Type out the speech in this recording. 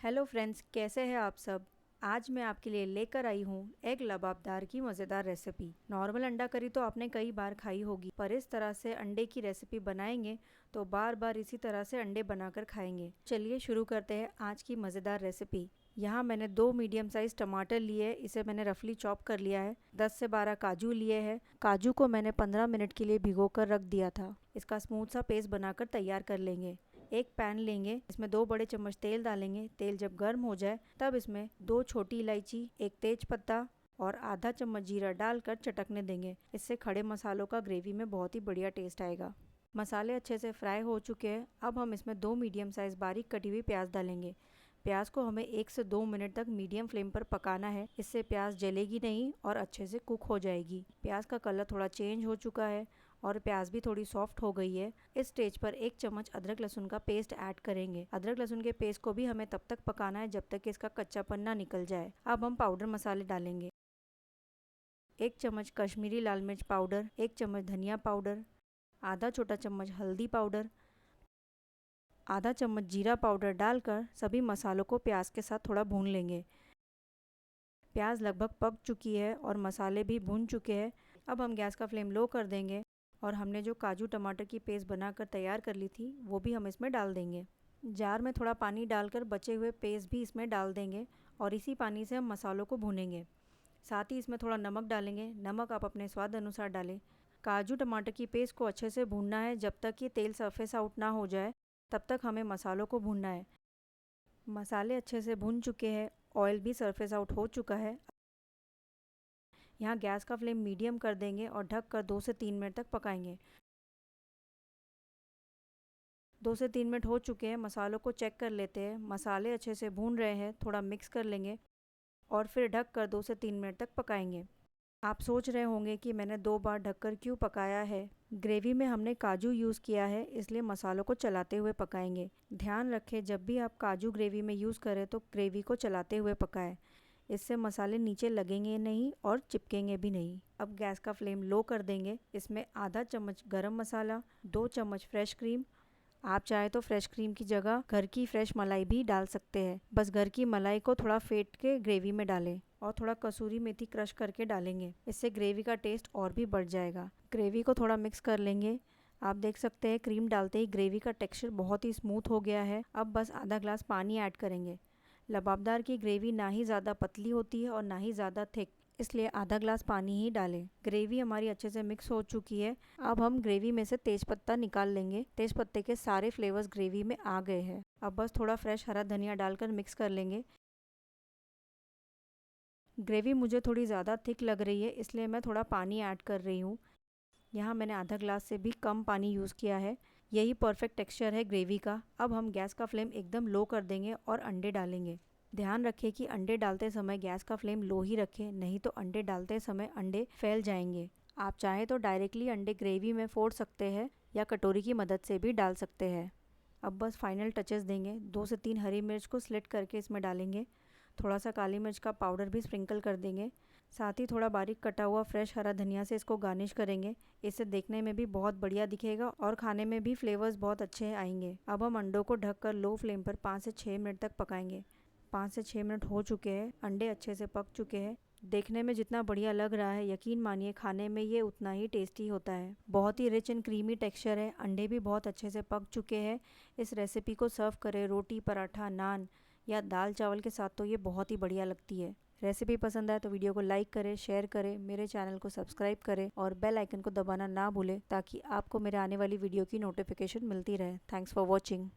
Hello friends, कैसे हैं आप सब। आज मैं आपके लिए लेकर आई हूँ एग लबाबदार की मज़ेदार रेसिपी। नॉर्मल अंडा करी तो आपने कई बार खाई होगी, पर इस तरह से अंडे की रेसिपी बनाएंगे तो बार बार इसी तरह से अंडे बनाकर खाएंगे। चलिए शुरू करते हैं आज की मज़ेदार रेसिपी। यहाँ मैंने 2 मीडियम साइज टमाटर लिए, इसे मैंने रफली चॉप कर लिया है। 10 से 12 काजू लिए हैं। काजू को मैंने 15 मिनट के लिए भिगो कर रख दिया था। इसका स्मूथ सा पेस्ट बनाकर तैयार कर लेंगे। एक पैन लेंगे, इसमें 2 बड़े चम्मच तेल डालेंगे। तेल जब गर्म हो जाए तब इसमें 2 छोटी इलायची, एक तेज पत्ता और आधा चम्मच जीरा डालकर चटकने देंगे। इससे खड़े मसालों का ग्रेवी में बहुत ही बढ़िया टेस्ट आएगा। मसाले अच्छे से फ्राई हो चुके हैं। अब हम इसमें 2 मीडियम साइज बारीक कटी हुई प्याज डालेंगे। प्याज को हमें 1 से 2 मिनट तक मीडियम फ्लेम पर पकाना है। इससे प्याज जलेगी नहीं और अच्छे से कुक हो जाएगी। प्याज का कलर थोड़ा चेंज हो चुका है और प्याज भी थोड़ी सॉफ्ट हो गई है। इस स्टेज पर 1 चम्मच अदरक लहसुन का पेस्ट ऐड करेंगे। अदरक लहसुन के पेस्ट को भी हमें तब तक पकाना है जब तक कि इसका कच्चापन ना निकल जाए। अब हम पाउडर मसाले डालेंगे। 1 चम्मच कश्मीरी लाल मिर्च पाउडर, 1 चम्मच धनिया पाउडर, आधा छोटा चम्मच हल्दी पाउडर, आधा चम्मच जीरा पाउडर डालकर सभी मसालों को प्याज के साथ थोड़ा भून लेंगे। प्याज लगभग पक चुकी है और मसाले भी भून चुके हैं। अब हम गैस का फ्लेम लो कर देंगे और हमने जो काजू टमाटर की पेस्ट बनाकर तैयार कर ली थी वो भी हम इसमें डाल देंगे। जार में थोड़ा पानी डालकर बचे हुए पेस्ट भी इसमें डाल देंगे और इसी पानी से हम मसालों को भूनेंगे। साथ ही इसमें थोड़ा नमक डालेंगे। नमक आप अपने स्वाद अनुसार डालें। काजू टमाटर की पेस्ट को अच्छे से भूनना है। जब तक कि तेल सरफेस आउट ना हो जाए तब तक हमें मसालों को भूनना है। मसाले अच्छे से भून चुके हैं, ऑयल भी सरफेस आउट हो चुका है। यहाँ गैस का फ्लेम मीडियम कर देंगे और ढक कर 2 से 3 मिनट तक पकाएंगे। 2 से 3 मिनट हो चुके हैं। मसालों को चेक कर लेते हैं। मसाले अच्छे से भून रहे हैं। थोड़ा मिक्स कर लेंगे और फिर ढक कर 2 से 3 मिनट तक पकाएंगे। आप सोच रहे होंगे कि मैंने 2 बार ढककर क्यों पकाया है। ग्रेवी में हमने काजू यूज़ किया है, इसलिए मसालों को चलाते हुए पकाएंगे। ध्यान रखें, जब भी आप काजू ग्रेवी में यूज़ करें तो ग्रेवी को चलाते हुए पकाएं। इससे मसाले नीचे लगेंगे नहीं और चिपकेंगे भी नहीं। अब गैस का फ्लेम लो कर देंगे। इसमें आधा चम्मच गरम मसाला, 2 चम्मच फ्रेश क्रीम, आप चाहे तो फ्रेश क्रीम की जगह घर की फ्रेश मलाई भी डाल सकते हैं। बस घर की मलाई को थोड़ा फेंट के ग्रेवी में डालें और थोड़ा कसूरी मेथी क्रश करके डालेंगे। इससे ग्रेवी का टेस्ट और भी बढ़ जाएगा। ग्रेवी को थोड़ा मिक्स कर लेंगे। आप देख सकते हैं क्रीम डालते ही ग्रेवी का टेक्सचर बहुत ही स्मूथ हो गया है। अब बस आधा ग्लास पानी ऐड करेंगे। लबाबदार की ग्रेवी ना ही ज़्यादा पतली होती है और ना ही ज़्यादा थिक, इसलिए आधा ग्लास पानी ही डालें। ग्रेवी हमारी अच्छे से मिक्स हो चुकी है। अब हम ग्रेवी में से तेज़पत्ता निकाल लेंगे। तेज़पत्ते के सारे फ्लेवर्स ग्रेवी में आ गए हैं। अब बस थोड़ा फ्रेश हरा धनिया डालकर मिक्स कर लेंगे। ग्रेवी मुझे थोड़ी ज़्यादा थिक लग रही है, इसलिए मैं थोड़ा पानी ऐड कर रही हूँ। यहाँ मैंने आधा ग्लास से भी कम पानी यूज़ किया है। यही परफेक्ट टेक्सचर है ग्रेवी का। अब हम गैस का फ्लेम एकदम लो कर देंगे और अंडे डालेंगे। ध्यान रखें कि अंडे डालते समय गैस का फ्लेम लो ही रखें, नहीं तो अंडे डालते समय अंडे फैल जाएंगे। आप चाहें तो डायरेक्टली अंडे ग्रेवी में फोड़ सकते हैं या कटोरी की मदद से भी डाल सकते हैं। अब बस फाइनल टचेस देंगे। 2 से 3 हरी मिर्च को स्लिट करके इसमें डालेंगे। थोड़ा सा काली मिर्च का पाउडर भी स्प्रिंकल कर देंगे। साथ ही थोड़ा बारीक कटा हुआ फ्रेश हरा धनिया से इसको गार्निश करेंगे। इससे देखने में भी बहुत बढ़िया दिखेगा और खाने में भी फ्लेवर्स बहुत अच्छे आएंगे। अब हम अंडों को ढककर लो फ्लेम पर 5 से 6 मिनट तक पकाएंगे। 5 से 6 मिनट हो चुके हैं। अंडे अच्छे से पक चुके हैं। देखने में जितना बढ़िया लग रहा है, यकीन मानिए खाने में ये उतना ही टेस्टी होता है। बहुत ही रिच एंड क्रीमी टेक्सचर है। अंडे भी बहुत अच्छे से पक चुके हैं। इस रेसिपी को सर्व करें रोटी, पराठा, नान या दाल चावल के साथ तो ये बहुत ही बढ़िया लगती है। रेसिपी पसंद आए तो वीडियो को लाइक करें, शेयर करें, मेरे चैनल को सब्सक्राइब करें और बेल आइकन को दबाना ना भूलें ताकि आपको मेरे आने वाली वीडियो की नोटिफिकेशन मिलती रहे। Thanks for watching.